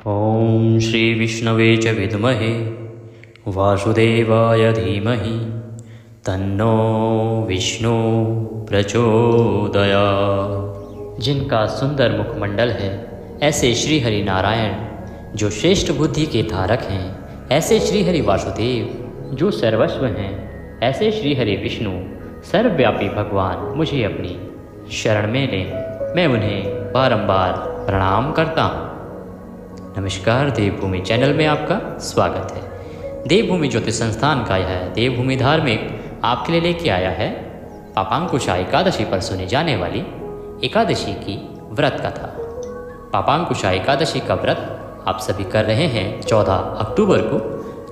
ओम श्री विष्णवे च विद्महे वासुदेवाय धीमहि तन्नो विष्णु प्रचोदयात्। जिनका सुंदर मुखमंडल है ऐसे श्री हरि नारायण जो श्रेष्ठ बुद्धि के धारक हैं, ऐसे श्री हरि वासुदेव जो सर्वस्व हैं, ऐसे श्री हरि विष्णु सर्वव्यापी भगवान मुझे अपनी शरण में लें। मैं उन्हें बारंबार प्रणाम करता हूँ। नमस्कार, देवभूमि चैनल में आपका स्वागत है। देवभूमि ज्योतिष संस्थान का यह देवभूमि धार्मिक आपके लिए लेके आया है पापांकुशा एकादशी पर सुनी जाने वाली एकादशी की व्रत कथा। पापांकुशा एकादशी का व्रत आप सभी कर रहे हैं 14 अक्टूबर को,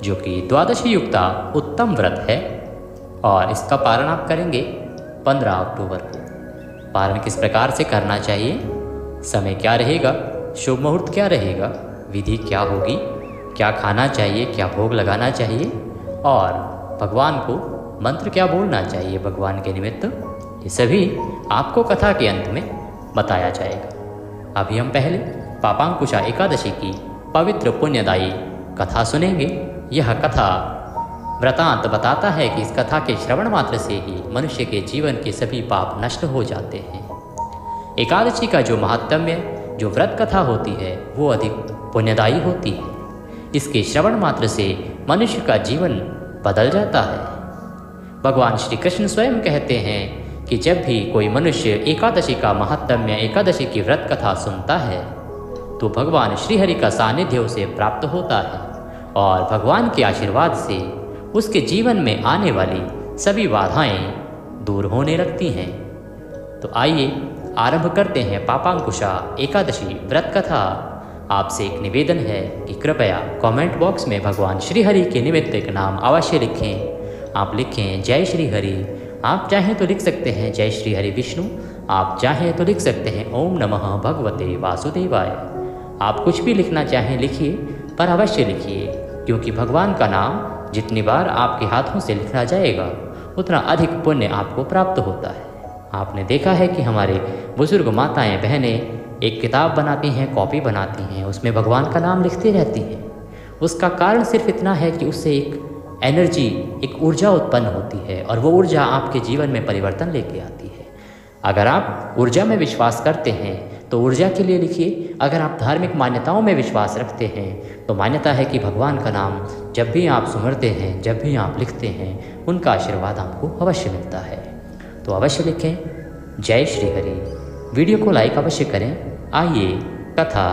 जो कि द्वादशी युक्ता उत्तम व्रत है, और इसका पारण आप करेंगे 15 अक्टूबर को। पारण किस प्रकार से करना चाहिए, समय क्या रहेगा, शुभ मुहूर्त क्या रहेगा, विधि क्या होगी, क्या खाना चाहिए, क्या भोग लगाना चाहिए, और भगवान को मंत्र क्या बोलना चाहिए भगवान के निमित्त, ये सभी आपको कथा के अंत में बताया जाएगा। अभी हम पहले पापांकुशा एकादशी की पवित्र पुण्यदायी कथा सुनेंगे। यह कथा वृतांत बताता है कि इस कथा के श्रवण मात्र से ही मनुष्य के जीवन के सभी पाप नष्ट हो जाते हैं। एकादशी का जो महात्म्य, जो व्रत कथा होती है, वो अधिक पुण्यदायी होती है। इसके श्रवण मात्र से मनुष्य का जीवन बदल जाता है। भगवान श्री कृष्ण स्वयं कहते हैं कि जब भी कोई मनुष्य एकादशी का महात्म्य, एकादशी की व्रत कथा सुनता है तो भगवान श्रीहरि का सानिध्य उसे प्राप्त होता है, और भगवान के आशीर्वाद से उसके जीवन में आने वाली सभी बाधाएं दूर होने लगती हैं। तो आइए आरंभ करते हैं पापांकुशा एकादशी व्रत कथा। आपसे एक निवेदन है कि कृपया कमेंट बॉक्स में भगवान श्री हरि के निमित्त एक नाम अवश्य लिखें। आप लिखें जय श्री हरि, आप चाहें तो लिख सकते हैं जय श्री हरि विष्णु, आप चाहें तो लिख सकते हैं ओम नमः भगवते वासुदेवाय। आप कुछ भी लिखना चाहें लिखिए, पर अवश्य लिखिए, क्योंकि भगवान का नाम जितनी बार आपके हाथों से लिखा जाएगा उतना अधिक पुण्य आपको प्राप्त होता है। आपने देखा है कि हमारे बुजुर्ग माताएं बहनें एक किताब बनाती हैं, कॉपी बनाती हैं, उसमें भगवान का नाम लिखती रहती हैं। उसका कारण सिर्फ इतना है कि उससे एक एनर्जी, एक ऊर्जा उत्पन्न होती है, और वो ऊर्जा आपके जीवन में परिवर्तन लेके आती है। अगर आप ऊर्जा में विश्वास करते हैं तो ऊर्जा के लिए लिखिए। अगर आप धार्मिक मान्यताओं में विश्वास रखते हैं तो मान्यता है कि भगवान का नाम जब भी आप सुमरते हैं, जब भी आप लिखते हैं, उनका आशीर्वाद आपको अवश्य मिलता है। तो अवश्य लिखें जय श्री हरि। वीडियो को लाइक अवश्य करें। आइए कथा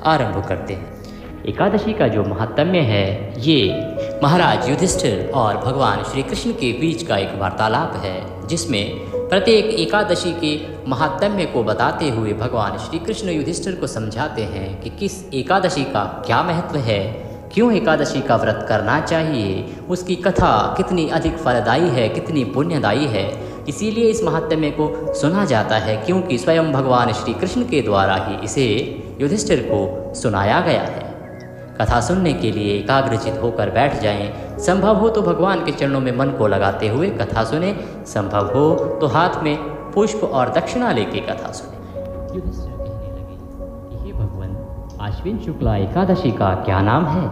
आरंभ करते हैं। एकादशी का जो महात्म्य है, ये महाराज युधिष्ठिर और भगवान श्री कृष्ण के बीच का एक वार्तालाप है, जिसमें प्रत्येक एकादशी के महात्म्य को बताते हुए भगवान श्री कृष्ण युधिष्ठिर को समझाते हैं कि किस एकादशी का क्या महत्व है, क्यों एकादशी का व्रत करना चाहिए, उसकी कथा कितनी अधिक फलदायी है, कितनी पुण्यदायी है। इसीलिए इस महात्म्य को सुना जाता है, क्योंकि स्वयं भगवान श्री कृष्ण के द्वारा ही इसे युधिष्ठिर को सुनाया गया है। कथा सुनने के लिए एकाग्रचित होकर बैठ जाएं। संभव हो तो भगवान के चरणों में मन को लगाते हुए कथा सुने, संभव हो तो हाथ में पुष्प और दक्षिणा लेके कथा सुने। युधिष्ठिर कहने लगे, हे भगवान, आश्विन शुक्ला एकादशी का क्या नाम है?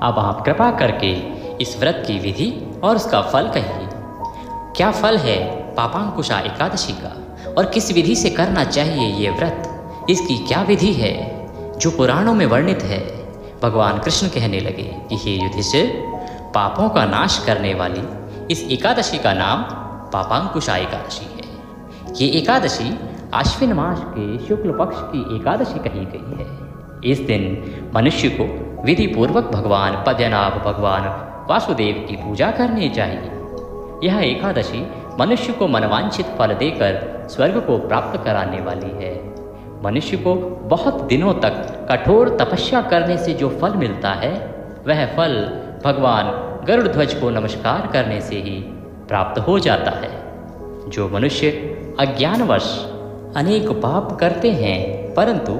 अब आप कृपा करके इस व्रत की विधि और उसका फल कहिए। क्या फल है पापांकुशा एकादशी का, और किस विधि से करना चाहिए ये व्रत, इसकी क्या विधि है जो पुराणों में वर्णित है? भगवान कृष्ण कहने लगे कि हे युधिष्ठिर, पापों का नाश करने वाली इस एकादशी का नाम पापांकुशा एकादशी है। ये एकादशी आश्विन मास के शुक्ल पक्ष की एकादशी कही गई है। इस दिन मनुष्य को विधि पूर्वक भगवान पद्मनाभ, भगवान वासुदेव की पूजा करनी चाहिए। यह एकादशी मनुष्य को मनवांछित फल देकर स्वर्ग को प्राप्त कराने वाली है। मनुष्य को बहुत दिनों तक कठोर तपस्या करने से जो फल मिलता है, वह फल भगवान गरुड़ ध्वज को नमस्कार करने से ही प्राप्त हो जाता है। जो मनुष्य अज्ञानवश अनेक पाप करते हैं, परंतु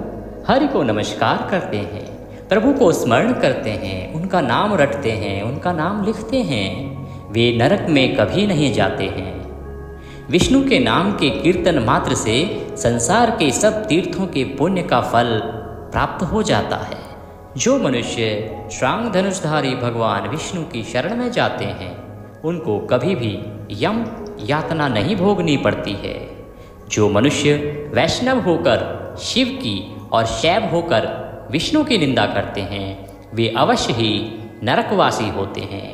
हरि को नमस्कार करते हैं, प्रभु को स्मरण करते हैं, उनका नाम रटते हैं, उनका नाम लिखते हैं, वे नरक में कभी नहीं जाते हैं। विष्णु के नाम के कीर्तन मात्र से संसार के सब तीर्थों के पुण्य का फल प्राप्त हो जाता है। जो मनुष्य श्रांग धनुषधारी भगवान विष्णु की शरण में जाते हैं उनको कभी भी यम यातना नहीं भोगनी पड़ती है। जो मनुष्य वैष्णव होकर शिव की और शैव होकर विष्णु की निंदा करते हैं वे अवश्य ही नरकवासी होते हैं।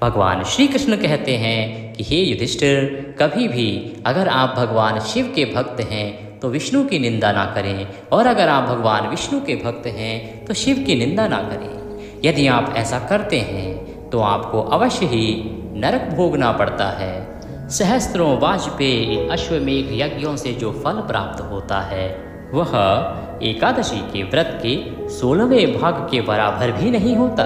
भगवान श्री कृष्ण कहते हैं कि हे युधिष्ठिर, कभी भी अगर आप भगवान शिव के भक्त हैं तो विष्णु की निंदा ना करें, और अगर आप भगवान विष्णु के भक्त हैं तो शिव की निंदा ना करें। यदि आप ऐसा करते हैं तो आपको अवश्य ही नरक भोगना पड़ता है। सहस्त्रों वाजपेयी अश्वमेघ यज्ञों से जो फल प्राप्त होता है वह एकादशी के व्रत के 16वें भाग के बराबर भी नहीं होता।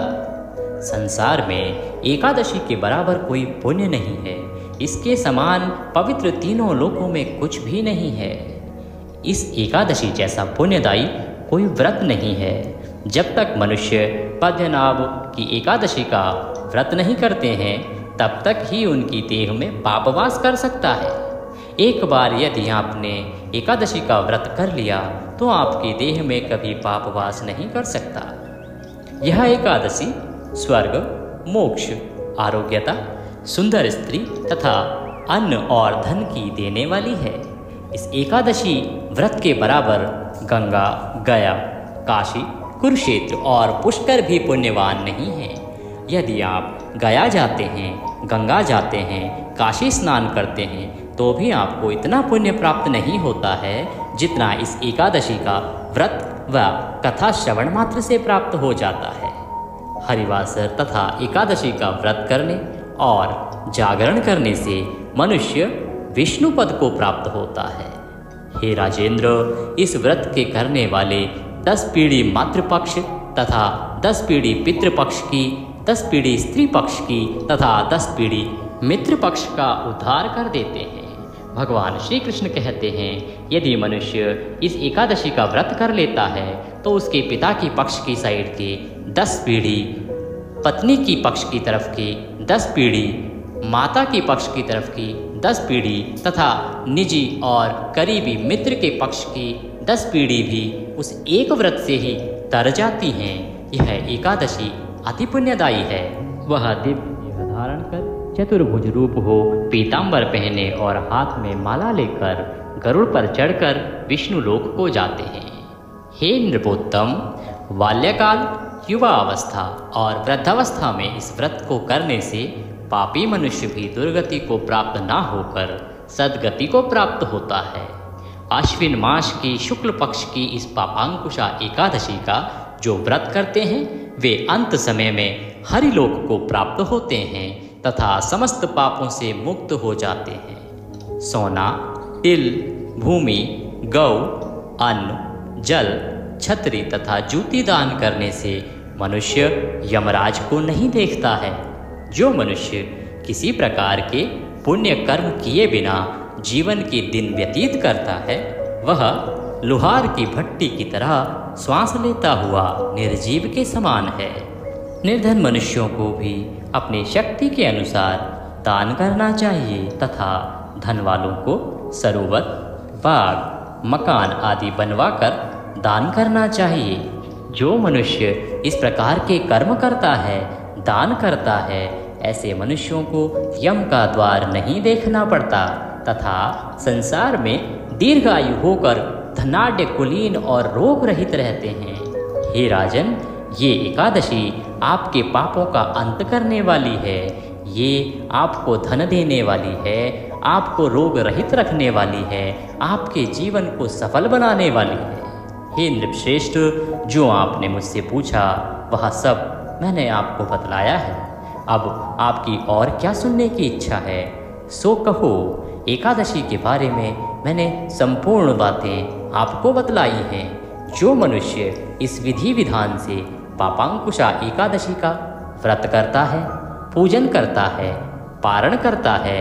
संसार में एकादशी के बराबर कोई पुण्य नहीं है। इसके समान पवित्र तीनों लोकों में कुछ भी नहीं है। इस एकादशी जैसा पुण्यदायी कोई व्रत नहीं है। जब तक मनुष्य पद्मनाभ की एकादशी का व्रत नहीं करते हैं तब तक ही उनकी देह में पापवास कर सकता है। एक बार यदि आपने एकादशी का व्रत कर लिया तो आपकी देह में कभी पापवास नहीं कर सकता। यह एकादशी स्वर्ग, मोक्ष, आरोग्यता, सुंदर स्त्री तथा अन्न और धन की देने वाली है। इस एकादशी व्रत के बराबर गंगा, गया, काशी, कुरुक्षेत्र और पुष्कर भी पुण्यवान नहीं है। यदि आप गया जाते हैं, गंगा जाते हैं, काशी स्नान करते हैं तो भी आपको इतना पुण्य प्राप्त नहीं होता है जितना इस एकादशी का व्रत व कथा श्रवण मात्र से प्राप्त हो जाता है। हरिवासर तथा एकादशी का व्रत करने और जागरण करने से मनुष्य विष्णु पद को प्राप्त होता है। हे राजेंद्र, इस व्रत के करने वाले 10 पीढ़ी मातृपक्ष तथा 10 पीढ़ी पितृपक्ष की, 10 पीढ़ी स्त्री पक्ष की तथा 10 पीढ़ी मित्र पक्ष का उद्धार कर देते हैं। भगवान श्री कृष्ण कहते हैं यदि मनुष्य इस एकादशी का व्रत कर लेता है तो उसके पिता की पक्ष की साइड के 10 पीढ़ी, पत्नी की पक्ष की तरफ की 10 पीढ़ी, माता की पक्ष की तरफ की 10 पीढ़ी तथा निजी और करीबी मित्र के पक्ष की 10 पीढ़ी भी उस एक व्रत से ही तर जाती हैं। यह एकादशी अति पुण्यदायी है। वह दिव्य देह धारण कर चतुर्भुज रूप हो, पीतांबर पहने और हाथ में माला लेकर गरुड़ पर चढ़कर विष्णु लोक को जाते हैं। हे नृपोत्तम, बाल्यकाल, युवा अवस्था और वृद्धावस्था में इस व्रत को करने से पापी मनुष्य भी दुर्गति को प्राप्त ना होकर सद्गति को प्राप्त होता है। अश्विन मास की शुक्ल पक्ष की इस पापांकुशा एकादशी का जो व्रत करते हैं वे अंत समय में हरिलोक को प्राप्त होते हैं तथा समस्त पापों से मुक्त हो जाते हैं। सोना, तिल, भूमि, गौ, अन्न, जल, छतरी तथा जूती दान करने से मनुष्य यमराज को नहीं देखता है। जो मनुष्य किसी प्रकार के पुण्य कर्म किए बिना जीवन के दिन व्यतीत करता है वह लोहार की भट्टी की तरह श्वास लेता हुआ निर्जीव के समान है। निर्धन मनुष्यों को भी अपनी शक्ति के अनुसार दान करना चाहिए तथा धन वालों को सरोवर, बाग, मकान आदि बनवाकर दान करना चाहिए। जो मनुष्य इस प्रकार के कर्म करता है, दान करता है, ऐसे मनुष्यों को यम का द्वार नहीं देखना पड़ता तथा संसार में दीर्घायु होकर धनाढ्य, कुलीन और रोग रहित रहते हैं। हे राजन, ये एकादशी आपके पापों का अंत करने वाली है। ये आपको धन देने वाली है, आपको रोग रहित रखने वाली है, आपके जीवन को सफल बनाने वाली है। हे नृपश्रेष्ठ, जो आपने मुझसे पूछा वह सब मैंने आपको बतलाया है। अब आपकी और क्या सुनने की इच्छा है सो कहो। एकादशी के बारे में मैंने संपूर्ण बातें आपको बतलाई हैं। जो मनुष्य इस विधि विधान से पापांकुशा एकादशी का व्रत करता है, पूजन करता है, पारण करता है,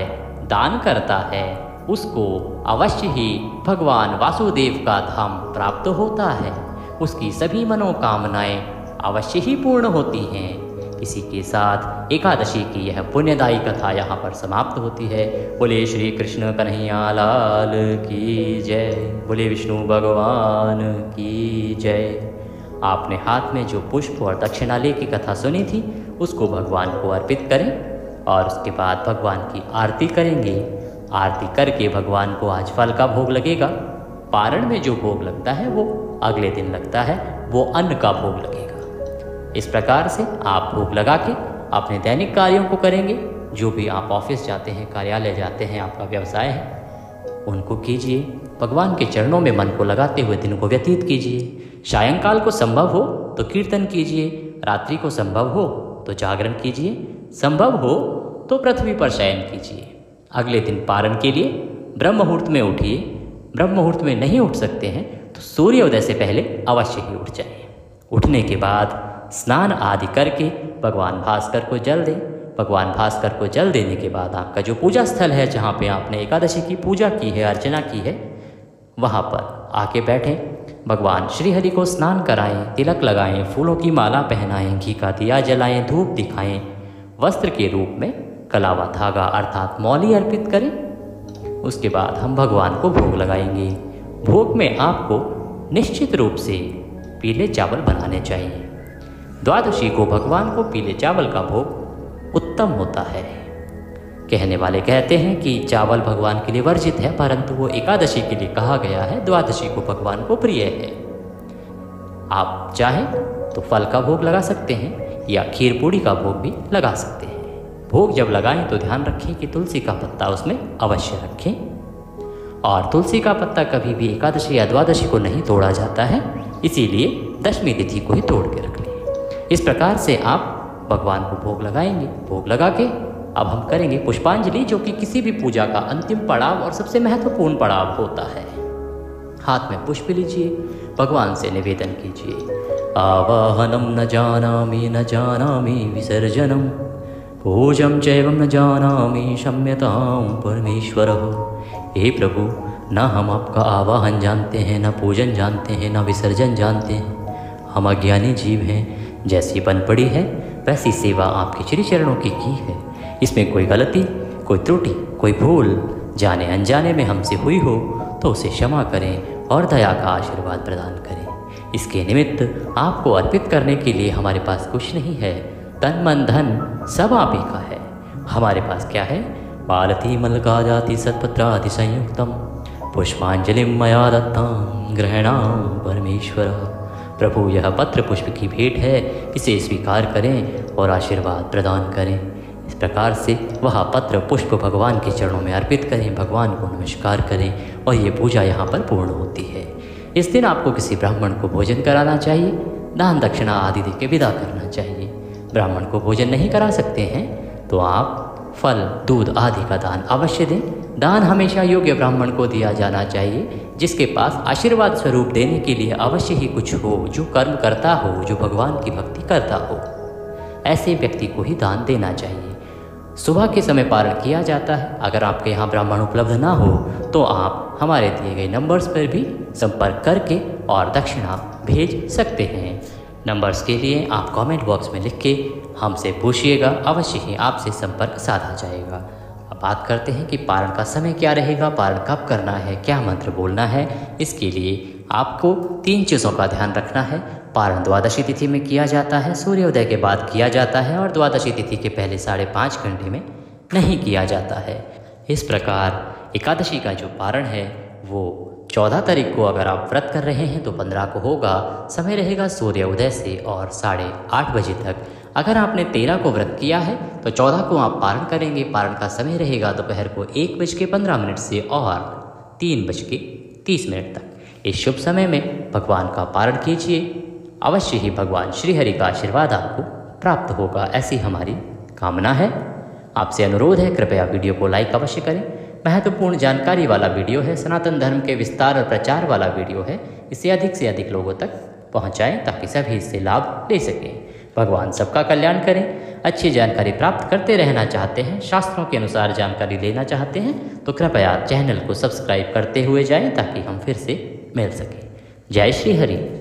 दान करता है, उसको अवश्य ही भगवान वासुदेव का धाम प्राप्त होता है। उसकी सभी मनोकामनाएं अवश्य ही पूर्ण होती हैं। इसी के साथ एकादशी की यह पुण्यदायी कथा यहाँ पर समाप्त होती है। बोले श्री कृष्ण कन्हैया लाल की जय। बोले विष्णु भगवान की जय। आपने हाथ में जो पुष्प और दक्षिणालय की कथा सुनी थी उसको भगवान को अर्पित करें और उसके बाद भगवान की आरती करेंगे। आरती करके भगवान को आज फल का भोग लगेगा। पारण में जो भोग लगता है वो अगले दिन लगता है, वो अन्न का भोग लगेगा। इस प्रकार से आप भोग लगा के अपने दैनिक कार्यों को करेंगे। जो भी आप ऑफिस जाते हैं, कार्यालय जाते हैं, आपका व्यवसाय है, उनको कीजिए। भगवान के चरणों में मन को लगाते हुए दिन को व्यतीत कीजिए। सायंकाल को संभव हो तो कीर्तन कीजिए, रात्रि को संभव हो तो जागरण कीजिए, संभव हो तो पृथ्वी पर शयन कीजिए। अगले दिन पारण के लिए ब्रह्म मुहूर्त में उठिए। ब्रह्म मुहूर्त में नहीं उठ सकते हैं तो सूर्योदय से पहले अवश्य ही उठ जाइए। उठने के बाद स्नान आदि करके भगवान भास्कर को जल दें। भगवान भास्कर को जल देने के बाद आपका जो पूजा स्थल है, जहाँ पे आपने एकादशी की पूजा की है, अर्चना की है, वहाँ पर आके बैठें। भगवान श्री हरि को स्नान कराएं, तिलक लगाएं, फूलों की माला पहनाएं, घी का दिया जलाएं, धूप दिखाएं, वस्त्र के रूप में कलावा धागा अर्थात मौली अर्पित करें। उसके बाद हम भगवान को भोग लगाएंगे। भोग में आपको निश्चित रूप से पीले चावल बनाने चाहिए। द्वादशी को भगवान को पीले चावल का भोग उत्तम होता है। कहने वाले कहते हैं कि चावल भगवान के लिए वर्जित है, परंतु वो एकादशी के लिए कहा गया है, द्वादशी को भगवान को प्रिय है। आप चाहें तो फल का भोग लगा सकते हैं या खीर पूड़ी का भोग भी लगा सकते हैं। भोग जब लगाएं तो ध्यान रखें कि तुलसी का पत्ता उसमें अवश्य रखें, और तुलसी का पत्ता कभी भी एकादशी या द्वादशी को नहीं तोड़ा जाता है, इसीलिए दशमी तिथि को ही तोड़ के रख लें। इस प्रकार से आप भगवान को भोग लगाएंगे। भोग लगा के अब हम करेंगे पुष्पांजलि, जो कि किसी भी पूजा का अंतिम पड़ाव और सबसे महत्वपूर्ण पड़ाव होता है। हाथ में पुष्प लीजिए, भगवान से निवेदन कीजिए। आवाहनम न जानामि विसर्जनम, पूजम चैवम न जानामि क्षम्यतां परमेश्वर। हे प्रभु, न हम आपका आवाहन जानते हैं, न पूजन जानते हैं, न विसर्जन जानते हैं। हम अज्ञानी जीव हैं। जैसी बन पड़ी है वैसी सेवा आपके श्री चरणों की है। इसमें कोई गलती, कोई त्रुटि, कोई भूल जाने अनजाने में हमसे हुई हो तो उसे क्षमा करें और दया का आशीर्वाद प्रदान करें। इसके निमित्त आपको अर्पित करने के लिए हमारे पास कुछ नहीं है। तन मन धन सब आप ही का है। हमारे पास क्या है? मालती मलका जाति सत्पत्रादि संयुक्तम पुष्पांजलिम मया दत्तां ग्रहणाम परमेश्वर। प्रभु, यह पत्र पुष्प की भेंट है, इसे स्वीकार करें और आशीर्वाद प्रदान करें। इस प्रकार से वह पत्र पुष्प भगवान के चरणों में अर्पित करें, भगवान को नमस्कार करें और ये पूजा यहाँ पर पूर्ण होती है। इस दिन आपको किसी ब्राह्मण को भोजन कराना चाहिए, दान दक्षिणा आदि दे के विदा करना चाहिए। ब्राह्मण को भोजन नहीं करा सकते हैं तो आप फल, दूध आदि का दान अवश्य दें। दान हमेशा योग्य ब्राह्मण को दिया जाना चाहिए, जिसके पास आशीर्वाद स्वरूप देने के लिए अवश्य ही कुछ हो, जो कर्म करता हो, जो भगवान की भक्ति करता हो। ऐसे व्यक्ति को ही दान देना चाहिए। सुबह के समय पारण किया जाता है। अगर आपके यहाँ ब्राह्मण उपलब्ध ना हो तो आप हमारे दिए गए नंबर्स पर भी संपर्क करके और दक्षिणा भेज सकते हैं। नंबर्स के लिए आप कमेंट बॉक्स में लिख के हमसे पूछिएगा, अवश्य ही आपसे संपर्क साधा जाएगा। अब बात करते हैं कि पारण का समय क्या रहेगा, पारण कब करना है, क्या मंत्र बोलना है। इसके लिए आपको 3 चीज़ों का ध्यान रखना है। पारण द्वादशी तिथि में किया जाता है, सूर्योदय के बाद किया जाता है और द्वादशी तिथि के पहले 5.5 घंटे में नहीं किया जाता है। इस प्रकार एकादशी का जो पारण है वो 14 तारीख को अगर आप व्रत कर रहे हैं तो 15 को होगा। समय रहेगा सूर्योदय से और 8:30 बजे तक। अगर आपने 13 को व्रत किया है तो 14 को आप पारण करेंगे। पारण का समय रहेगा दोपहर को 1:15 से और 3:30 तक। इस शुभ समय में भगवान का पारण कीजिए, अवश्य ही भगवान श्रीहरि का आशीर्वाद आपको प्राप्त होगा, ऐसी हमारी कामना है। आपसे अनुरोध है, कृपया वीडियो को लाइक अवश्य करें। महत्वपूर्ण जानकारी वाला वीडियो है, सनातन धर्म के विस्तार और प्रचार वाला वीडियो है। इसे अधिक से अधिक लोगों तक पहुंचाएं ताकि सभी इससे लाभ ले सकें। भगवान सबका कल्याण करें। अच्छी जानकारी प्राप्त करते रहना चाहते हैं, शास्त्रों के अनुसार जानकारी लेना चाहते हैं तो कृपया चैनल को सब्सक्राइब करते हुए जाएं ताकि हम फिर से मिल सकें। जय श्री हरि।